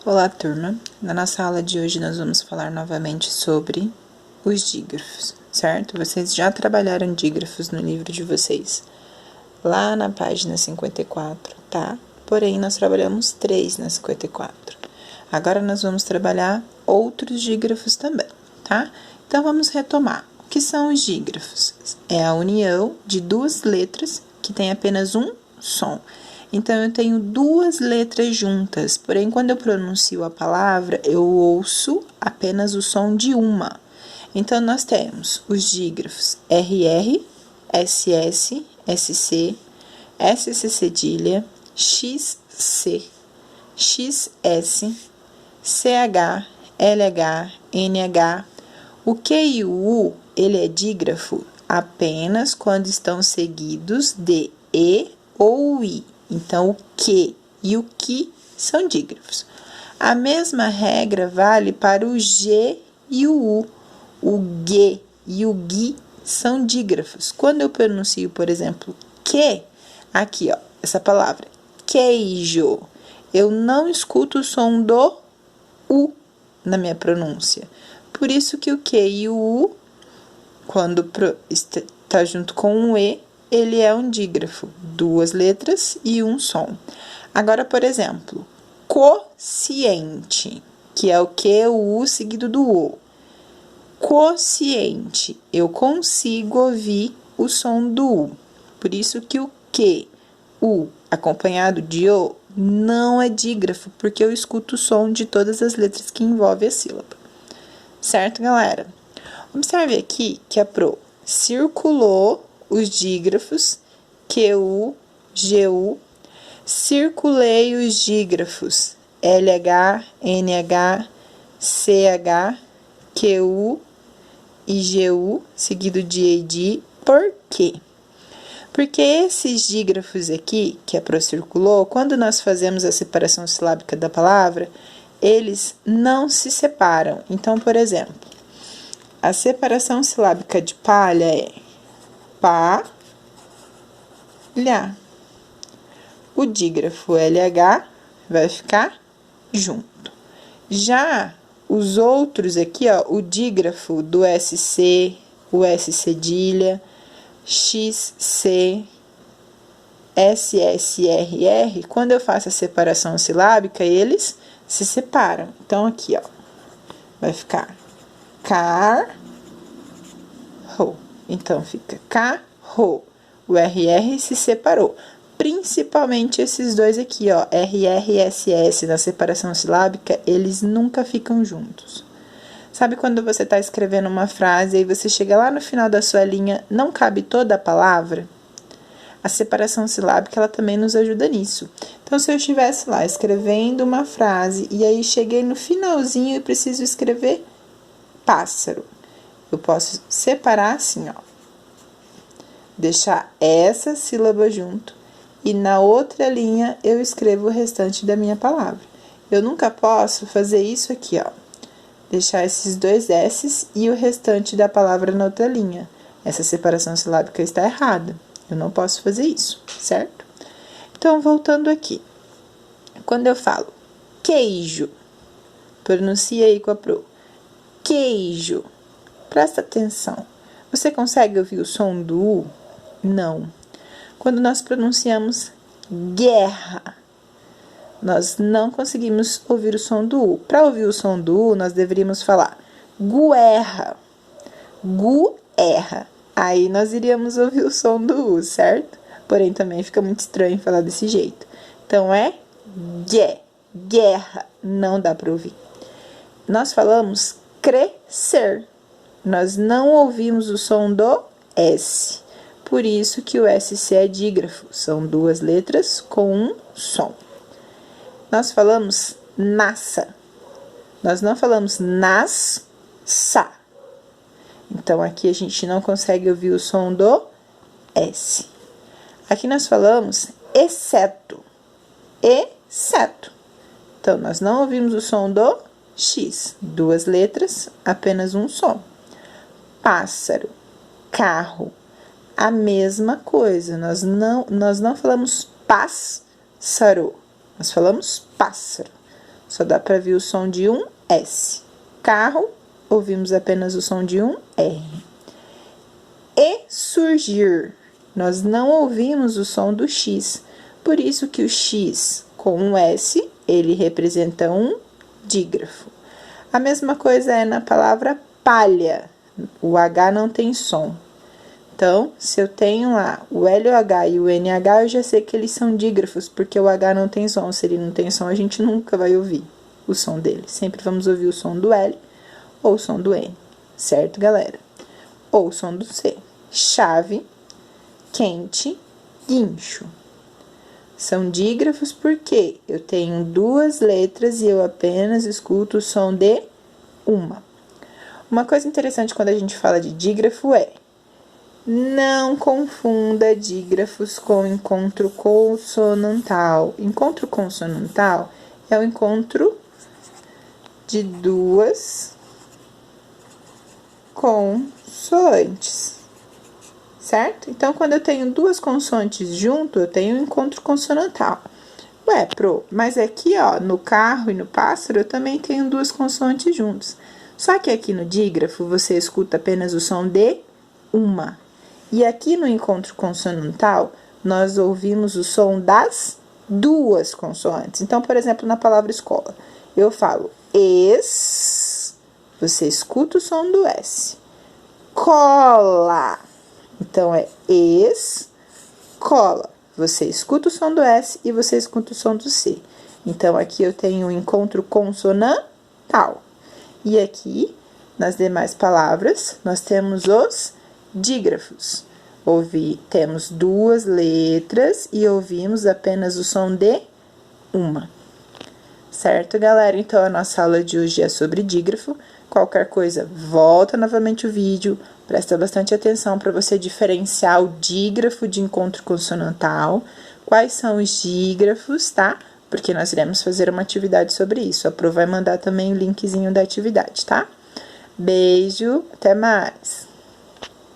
Olá, turma! Na nossa aula de hoje nós vamos falar novamente sobre os dígrafos, certo? Vocês já trabalharam dígrafos no livro de vocês, lá na página 54, tá? Porém, nós trabalhamos 3 na 54. Agora nós vamos trabalhar outros dígrafos também, tá? Então, vamos retomar. O que são os dígrafos? É a união de duas letras que tem apenas um som. Então, eu tenho duas letras juntas, porém, quando eu pronuncio a palavra, eu ouço apenas o som de uma. Então, nós temos os dígrafos RR, SS, SC, SC cedilha, XC, XS, CH, LH, NH. O Q e o U, ele é dígrafo apenas quando estão seguidos de E ou I. Então, o que e o que são dígrafos. A mesma regra vale para o G e o U. O G e o GUI são dígrafos. Quando eu pronuncio, por exemplo, que, aqui, ó, essa palavra, queijo, eu não escuto o som do U na minha pronúncia. Por isso que o Q e o U, quando está junto com o E, ele é um dígrafo, duas letras e um som. Agora, por exemplo, quociente, que é o Q, o U seguido do O. Quociente, eu consigo ouvir o som do U. Por isso que o Q, U, acompanhado de O, não é dígrafo, porque eu escuto o som de todas as letras que envolvem a sílaba. Certo, galera? Observe aqui que a Pro circulou os dígrafos QU, GU, circulei os dígrafos LH, NH, CH, QU e GU, seguido de ED. Por quê? Porque esses dígrafos aqui, que a Pro circulou, quando nós fazemos a separação silábica da palavra, eles não se separam. Então, por exemplo, a separação silábica de palha é palha. O dígrafo LH vai ficar junto. Já os outros aqui, ó, o dígrafo do SC, o S cedilha, XC, SSRR, quando eu faço a separação silábica, eles se separam. Então, aqui, ó, vai ficar carro. Então, fica carro. O RR se separou. Principalmente esses dois aqui, ó, RR e SS, na separação silábica, eles nunca ficam juntos. Sabe quando você está escrevendo uma frase e você chega lá no final da sua linha, não cabe toda a palavra? A separação silábica, ela também nos ajuda nisso. Então, se eu estivesse lá escrevendo uma frase e aí cheguei no finalzinho e preciso escrever pássaro, eu posso separar assim, ó. Deixar essa sílaba junto e na outra linha eu escrevo o restante da minha palavra. Eu nunca posso fazer isso aqui, ó. Deixar esses dois S's e o restante da palavra na outra linha. Essa separação silábica está errada. Eu não posso fazer isso, certo? Então, voltando aqui. Quando eu falo queijo, pronuncia aí com a Pro. Queijo. Presta atenção. Você consegue ouvir o som do U? Não. Quando nós pronunciamos guerra, nós não conseguimos ouvir o som do U. Para ouvir o som do U, nós deveríamos falar guerra. Guerra. Aí nós iríamos ouvir o som do U, certo? Porém, também fica muito estranho falar desse jeito. Então, é guerra. Não dá para ouvir. Nós falamos crescer. Nós não ouvimos o som do S. Por isso que o SC é dígrafo. São duas letras com um som. Nós falamos nasça. Nós não falamos nasça. Então, aqui a gente não consegue ouvir o som do S. Aqui nós falamos exceto. Exceto. Então, nós não ouvimos o som do X. Duas letras, apenas um som. Pássaro, carro, a mesma coisa. Nós não falamos pássaro, nós falamos pássaro. só dá para ver o som de um S. Carro, ouvimos apenas o som de um R. E surgir, nós não ouvimos o som do X, por isso que o X com um S, ele representa um dígrafo. A mesma coisa é na palavra palha, o H não tem som. Então, se eu tenho lá o LH e o NH, eu já sei que eles são dígrafos, porque o H não tem som. Se ele não tem som, a gente nunca vai ouvir o som dele. Sempre vamos ouvir o som do L ou o som do N, certo, galera? Ou o som do C. Chave, quente, guincho. São dígrafos porque eu tenho duas letras e eu apenas escuto o som de uma. Uma coisa interessante quando a gente fala de dígrafo é: não confunda dígrafos com encontro consonantal. Encontro consonantal é o encontro de duas consoantes, certo? Então, quando eu tenho duas consoantes junto, eu tenho um encontro consonantal. Ué, mas aqui, ó, no carro e no pássaro, eu também tenho duas consoantes juntos. Só que aqui no dígrafo, você escuta apenas o som de uma. E aqui no encontro consonantal, nós ouvimos o som das duas consoantes. Então, por exemplo, na palavra escola, eu falo você escuta o som do S. Cola. Então, é escola. Você escuta o som do S e você escuta o som do C. Então, aqui eu tenho um encontro consonantal. E aqui, nas demais palavras, nós temos os dígrafos. Temos duas letras e ouvimos apenas o som de uma. Certo, galera? Então, a nossa aula de hoje é sobre dígrafo. Qualquer coisa, volta novamente o vídeo, presta bastante atenção para você diferenciar o dígrafo de encontro consonantal, quais são os dígrafos, tá? Porque nós iremos fazer uma atividade sobre isso. A Pro vai mandar também o linkzinho da atividade, tá? Beijo, até mais!